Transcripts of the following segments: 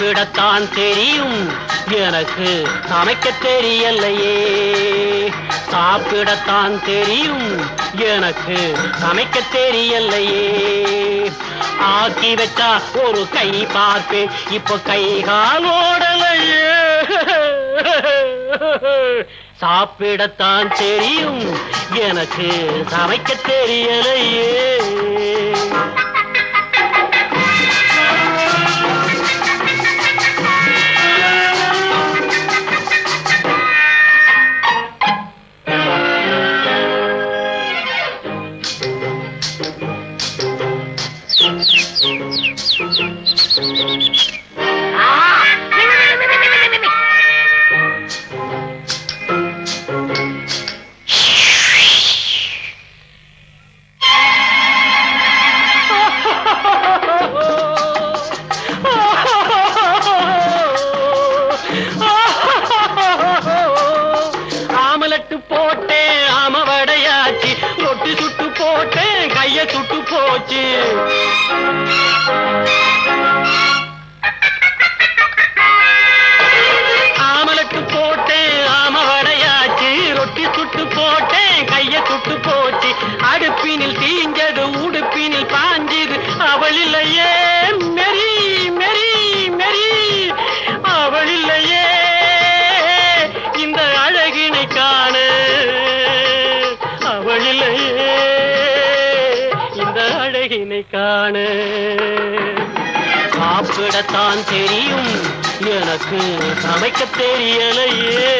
சாப்பிடத்தான் தெரியும் எனக்கு சமைக்க தெரியலையே. சாப்பிடத்தான் தெரியும் எனக்கு சமைக்க தெரியலையே. ஆக்கி வச்சா ஒரு கை பார்ப்பேன், இப்ப கை கால் ஓடலையே. சாப்பிடத்தான் தெரியும் எனக்கு சமைக்க தெரியலையே. போட்டேன் ஆமவடையாச்சு, ரொட்டி சுட்டு போட்டேன் கைய சுட்டு போச்சு. ஆமலட்டு போட்டேன் ஆமவடையாச்சு, ரொட்டி சுட்டு போட்டேன் கைய சுட்டு போச்சு. அடுப்பினில் தீஞ்சது உடுப்பினில் பாஞ்சது, அவள் இல்லையே மெரி மெரி மெரி, அவள் இல்லையே இந்த அழகினை காண, அவள் இல்லையே இந்த அழகினை காண. சாப்பிடத்தான் தெரியும் எனக்கு சமைக்க தெரியலையே.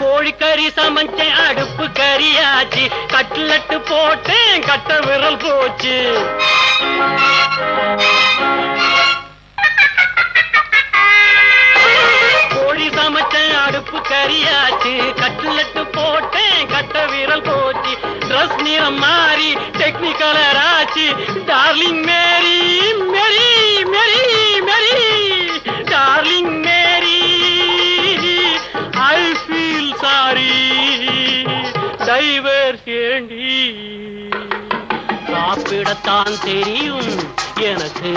கோழிக்கறி சமைச்சேன் அடுப்பு கறியாச்சு, கட்லெட்டு போட்டேன் கட்ட விரல் போச்சு. கோழி சமைச்சேன் அடுப்பு கறியாச்சு, கட்லெட்டு போட்டேன் கட்ட விரல் போச்சு. ட்ரெஸ் நிறம் மாறி டெக்னிக்கலர் ஆச்சு, darling Mary Mary Mary Mary, darling Mary I feel sorry, divorce ஏண்டி. சாப்பிடத்தான் தெரியும் எனக்கு